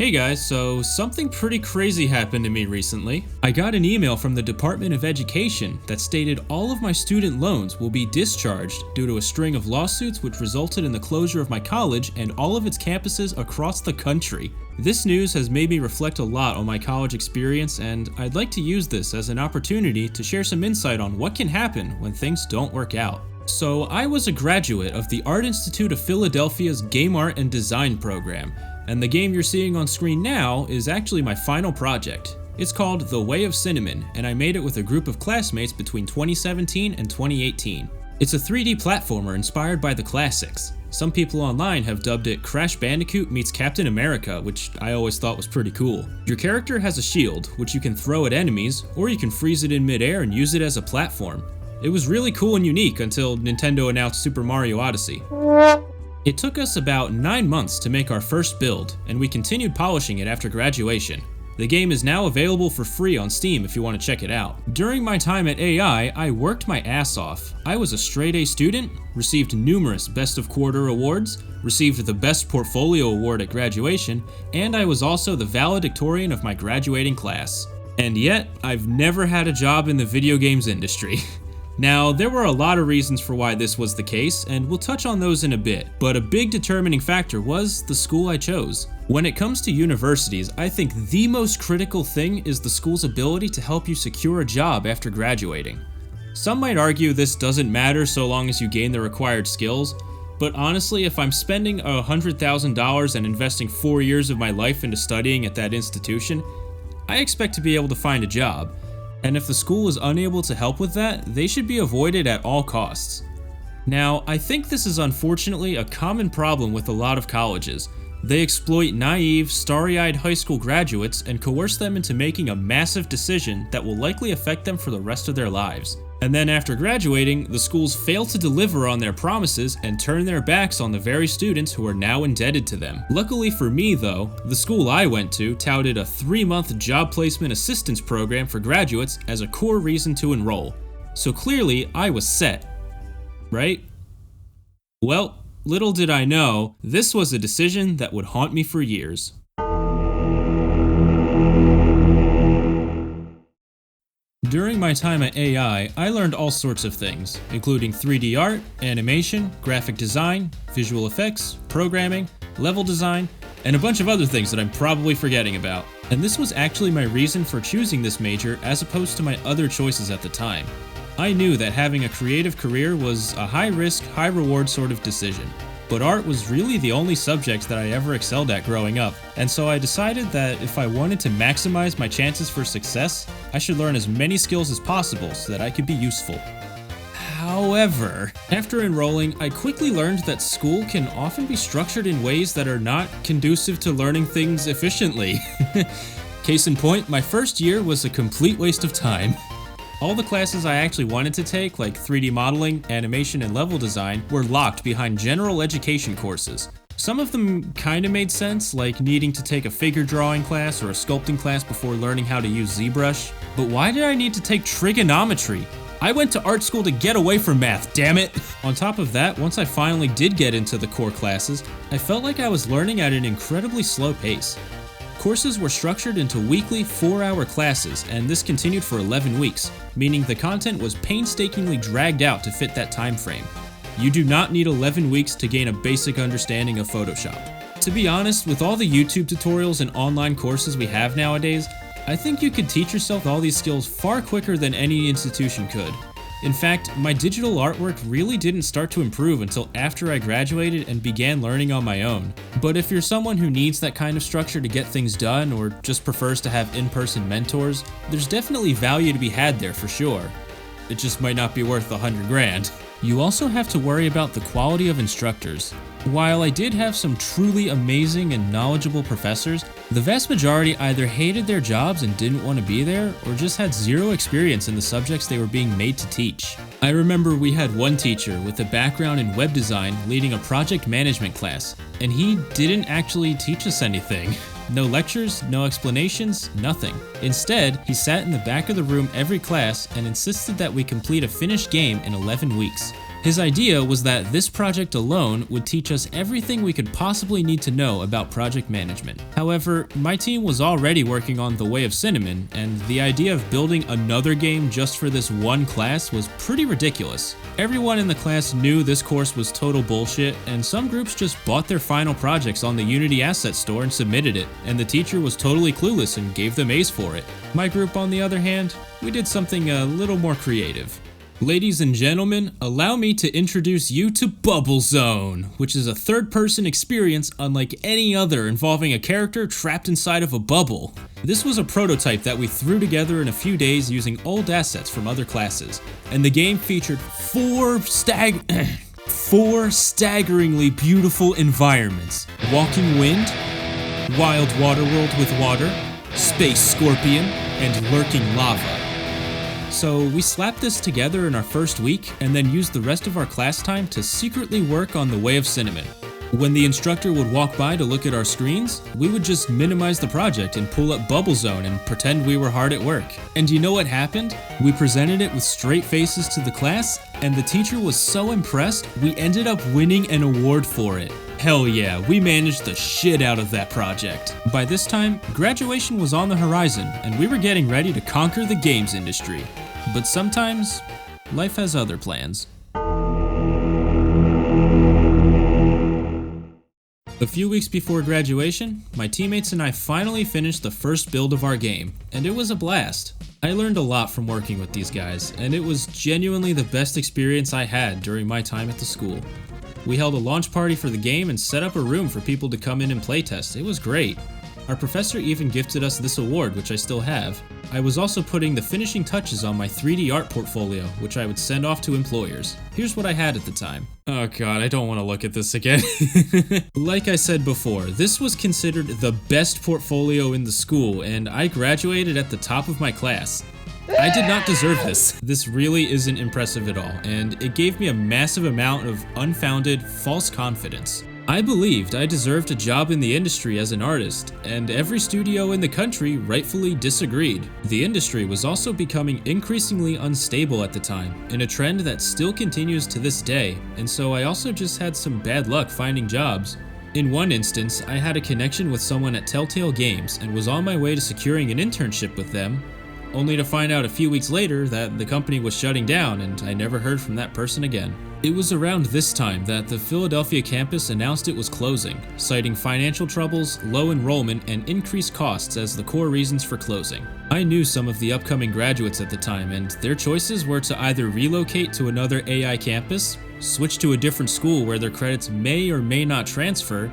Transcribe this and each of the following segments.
Hey guys, so something pretty crazy happened to me recently. I got an email from the Department of Education that stated all of my student loans will be discharged due to a string of lawsuits which resulted in the closure of my college and all of its campuses across the country. This news has made me reflect a lot on my college experience, and I'd like to use this as an opportunity to share some insight on what can happen when things don't work out. So I was a graduate of the Art Institute of Philadelphia's Game Art and Design program. And the game you're seeing on screen now is actually my final project. It's called The Way of Cinnamon, and I made it with a group of classmates between 2017 and 2018. It's a 3D platformer inspired by the classics. Some people online have dubbed it Crash Bandicoot meets Captain America, which I always thought was pretty cool. Your character has a shield, which you can throw at enemies, or you can freeze it in midair and use it as a platform. It was really cool and unique until Nintendo announced Super Mario Odyssey. It took us about 9 months to make our first build, and we continued polishing it after graduation. The game is now available for free on Steam if you want to check it out. During my time at AI, I worked my ass off. I was a straight A student, received numerous Best of Quarter awards, received the Best Portfolio award at graduation, and I was also the valedictorian of my graduating class. And yet, I've never had a job in the video games industry. Now, there were a lot of reasons for why this was the case, and we'll touch on those in a bit, but a big determining factor was the school I chose. When it comes to universities, I think the most critical thing is the school's ability to help you secure a job after graduating. Some might argue this doesn't matter so long as you gain the required skills, but honestly, if I'm spending $100,000 and investing 4 years of my life into studying at that institution, I expect to be able to find a job. And if the school is unable to help with that, they should be avoided at all costs. Now, I think this is unfortunately a common problem with a lot of colleges. They exploit naive, starry-eyed high school graduates and coerce them into making a massive decision that will likely affect them for the rest of their lives. And then after graduating, the schools fail to deliver on their promises and turn their backs on the very students who are now indebted to them. Luckily for me though, the school I went to touted a 3-month job placement assistance program for graduates as a core reason to enroll. So clearly I was set, right? Well, little did I know, this was a decision that would haunt me for years. During my time at AI, I learned all sorts of things, including 3D art, animation, graphic design, visual effects, programming, level design, and a bunch of other things that I'm probably forgetting about. And this was actually my reason for choosing this major as opposed to my other choices at the time. I knew that having a creative career was a high-risk, high-reward sort of decision. But art was really the only subject that I ever excelled at growing up, and so I decided that if I wanted to maximize my chances for success, I should learn as many skills as possible so that I could be useful. However, after enrolling, I quickly learned that school can often be structured in ways that are not conducive to learning things efficiently. Case in point, my first year was a complete waste of time. All the classes I actually wanted to take, like 3D modeling, animation, and level design, were locked behind general education courses. Some of them kinda made sense, like needing to take a figure drawing class or a sculpting class before learning how to use ZBrush. But why did I need to take trigonometry? I went to art school to get away from math, damn it! On top of that, once I finally did get into the core classes, I felt like I was learning at an incredibly slow pace. Courses were structured into weekly 4-hour classes, and this continued for 11 weeks, meaning the content was painstakingly dragged out to fit that time frame. You do not need 11 weeks to gain a basic understanding of Photoshop. To be honest, with all the YouTube tutorials and online courses we have nowadays, I think you could teach yourself all these skills far quicker than any institution could. In fact, my digital artwork really didn't start to improve until after I graduated and began learning on my own. But if you're someone who needs that kind of structure to get things done or just prefers to have in-person mentors, there's definitely value to be had there for sure. It just might not be worth $100,000. You also have to worry about the quality of instructors. While I did have some truly amazing and knowledgeable professors, the vast majority either hated their jobs and didn't want to be there, or just had zero experience in the subjects they were being made to teach. I remember we had one teacher with a background in web design leading a project management class, and he didn't actually teach us anything. No lectures, no explanations, nothing. Instead, he sat in the back of the room every class and insisted that we complete a finished game in 11 weeks. His idea was that this project alone would teach us everything we could possibly need to know about project management. However, my team was already working on The Way of Cinnamon, and the idea of building another game just for this one class was pretty ridiculous. Everyone in the class knew this course was total bullshit, and some groups just bought their final projects on the Unity Asset Store and submitted it, and the teacher was totally clueless and gave them A's for it. My group, on the other hand, we did something a little more creative. Ladies and gentlemen, allow me to introduce you to Bubble Zone, which is a third-person experience unlike any other involving a character trapped inside of a bubble. This was a prototype that we threw together in a few days using old assets from other classes, and the game featured four staggeringly beautiful environments: Walking Wind, Wild Water World with Water, Space Scorpion, and Lurking Lava. So we slapped this together in our first week and then used the rest of our class time to secretly work on The Way of Cinnamon. When the instructor would walk by to look at our screens, we would just minimize the project and pull up Bubble Zone and pretend we were hard at work. And you know what happened? We presented it with straight faces to the class, and the teacher was so impressed, we ended up winning an award for it. Hell yeah, we managed the shit out of that project. By this time, graduation was on the horizon, and we were getting ready to conquer the games industry. But sometimes, life has other plans. A few weeks before graduation, my teammates and I finally finished the first build of our game, and it was a blast. I learned a lot from working with these guys, and it was genuinely the best experience I had during my time at the school. We held a launch party for the game and set up a room for people to come in and playtest. It was great. Our professor even gifted us this award, which I still have. I was also putting the finishing touches on my 3D art portfolio, which I would send off to employers. Here's what I had at the time. Oh god, I don't want to look at this again. Like I said before, this was considered the best portfolio in the school, and I graduated at the top of my class. I did not deserve this. This really isn't impressive at all, and it gave me a massive amount of unfounded, false confidence. I believed I deserved a job in the industry as an artist, and every studio in the country rightfully disagreed. The industry was also becoming increasingly unstable at the time, in a trend that still continues to this day, and so I also just had some bad luck finding jobs. In one instance, I had a connection with someone at Telltale Games and was on my way to securing an internship with them, only to find out a few weeks later that the company was shutting down and I never heard from that person again. It was around this time that the Philadelphia campus announced it was closing, citing financial troubles, low enrollment, and increased costs as the core reasons for closing. I knew some of the upcoming graduates at the time, and their choices were to either relocate to another AI campus, switch to a different school where their credits may or may not transfer,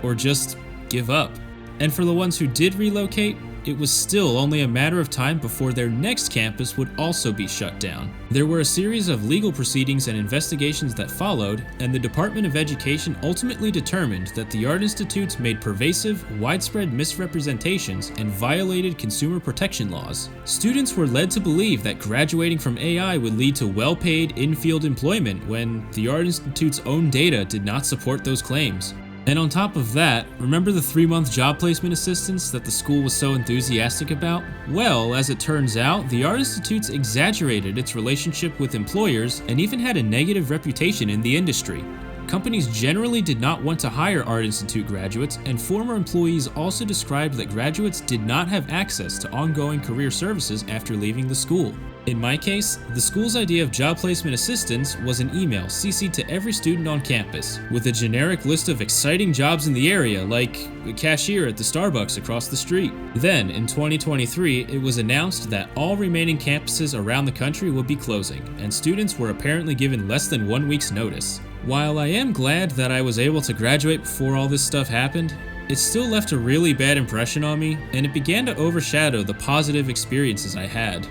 or just give up. And for the ones who did relocate, it was still only a matter of time before their next campus would also be shut down. There were a series of legal proceedings and investigations that followed, and the Department of Education ultimately determined that the Art Institutes made pervasive, widespread misrepresentations and violated consumer protection laws. Students were led to believe that graduating from AI would lead to well-paid in-field employment when the Art Institute's own data did not support those claims. And on top of that, remember the 3-month job placement assistance that the school was so enthusiastic about? Well, as it turns out, the Art Institutes exaggerated its relationship with employers and even had a negative reputation in the industry. Companies generally did not want to hire Art Institute graduates, and former employees also described that graduates did not have access to ongoing career services after leaving the school. In my case, the school's idea of job placement assistance was an email CC'd to every student on campus, with a generic list of exciting jobs in the area, like a cashier at the Starbucks across the street. Then, in 2023, it was announced that all remaining campuses around the country would be closing, and students were apparently given less than 1 week's notice. While I am glad that I was able to graduate before all this stuff happened, it still left a really bad impression on me, and it began to overshadow the positive experiences I had.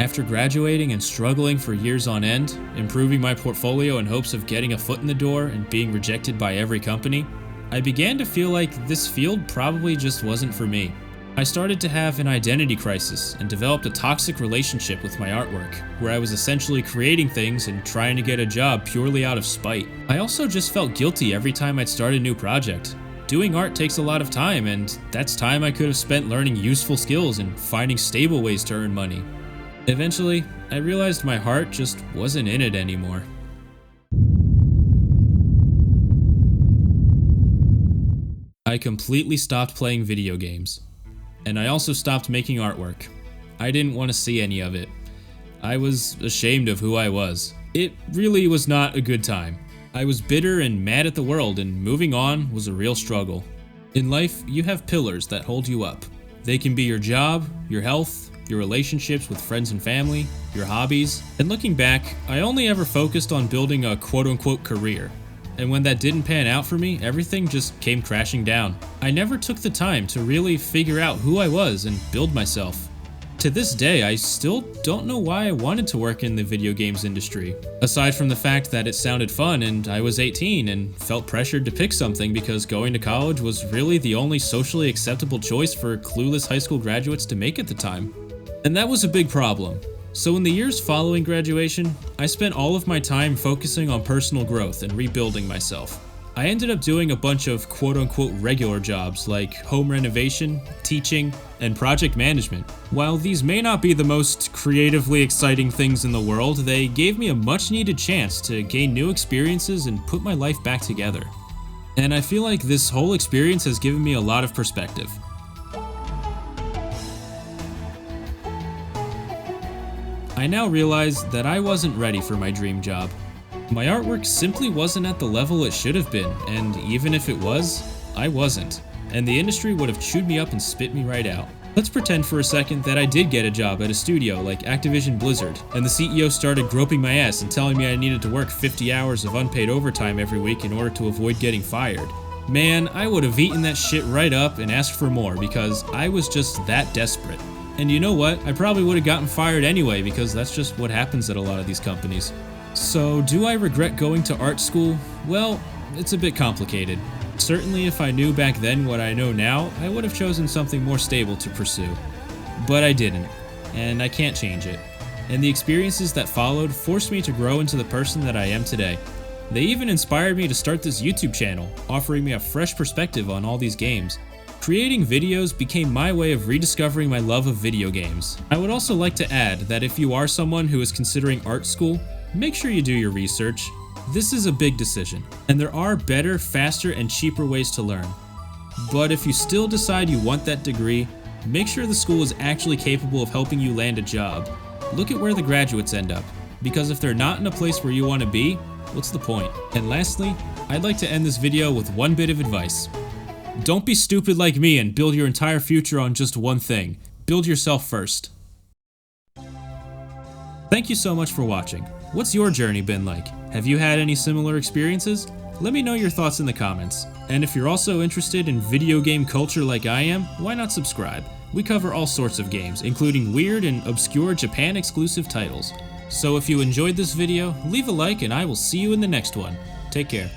After graduating and struggling for years on end, improving my portfolio in hopes of getting a foot in the door and being rejected by every company, I began to feel like this field probably just wasn't for me. I started to have an identity crisis and developed a toxic relationship with my artwork, where I was essentially creating things and trying to get a job purely out of spite. I also just felt guilty every time I'd start a new project. Doing art takes a lot of time, and that's time I could have spent learning useful skills and finding stable ways to earn money. Eventually, I realized my heart just wasn't in it anymore. I completely stopped playing video games. And I also stopped making artwork. I didn't want to see any of it. I was ashamed of who I was. It really was not a good time. I was bitter and mad at the world, and moving on was a real struggle. In life, you have pillars that hold you up. They can be your job, your health, your relationships with friends and family, your hobbies. And looking back, I only ever focused on building a quote-unquote career. And when that didn't pan out for me, everything just came crashing down. I never took the time to really figure out who I was and build myself. To this day, I still don't know why I wanted to work in the video games industry. Aside from the fact that it sounded fun and I was 18 and felt pressured to pick something because going to college was really the only socially acceptable choice for clueless high school graduates to make at the time. And that was a big problem. So in the years following graduation, I spent all of my time focusing on personal growth and rebuilding myself. I ended up doing a bunch of quote-unquote regular jobs like home renovation, teaching, and project management. While these may not be the most creatively exciting things in the world, they gave me a much-needed chance to gain new experiences and put my life back together. And I feel like this whole experience has given me a lot of perspective. I now realize that I wasn't ready for my dream job. My artwork simply wasn't at the level it should have been, and even if it was, I wasn't. And the industry would have chewed me up and spit me right out. Let's pretend for a second that I did get a job at a studio like Activision Blizzard, and the CEO started groping my ass and telling me I needed to work 50 hours of unpaid overtime every week in order to avoid getting fired. Man, I would have eaten that shit right up and asked for more because I was just that desperate. And you know what? I probably would have gotten fired anyway because that's just what happens at a lot of these companies. So, do I regret going to art school? Well, it's a bit complicated. Certainly if I knew back then what I know now, I would have chosen something more stable to pursue. But I didn't, and I can't change it. And the experiences that followed forced me to grow into the person that I am today. They even inspired me to start this YouTube channel, offering me a fresh perspective on all these games. Creating videos became my way of rediscovering my love of video games. I would also like to add that if you are someone who is considering art school, make sure you do your research. This is a big decision, and there are better, faster, and cheaper ways to learn. But if you still decide you want that degree, make sure the school is actually capable of helping you land a job. Look at where the graduates end up, because if they're not in a place where you want to be, what's the point? And lastly, I'd like to end this video with one bit of advice. Don't be stupid like me and build your entire future on just one thing. Build yourself first. Thank you so much for watching. What's your journey been like? Have you had any similar experiences? Let me know your thoughts in the comments. And if you're also interested in video game culture like I am, why not subscribe? We cover all sorts of games, including weird and obscure Japan exclusive titles. So if you enjoyed this video, leave a like and I will see you in the next one. Take care.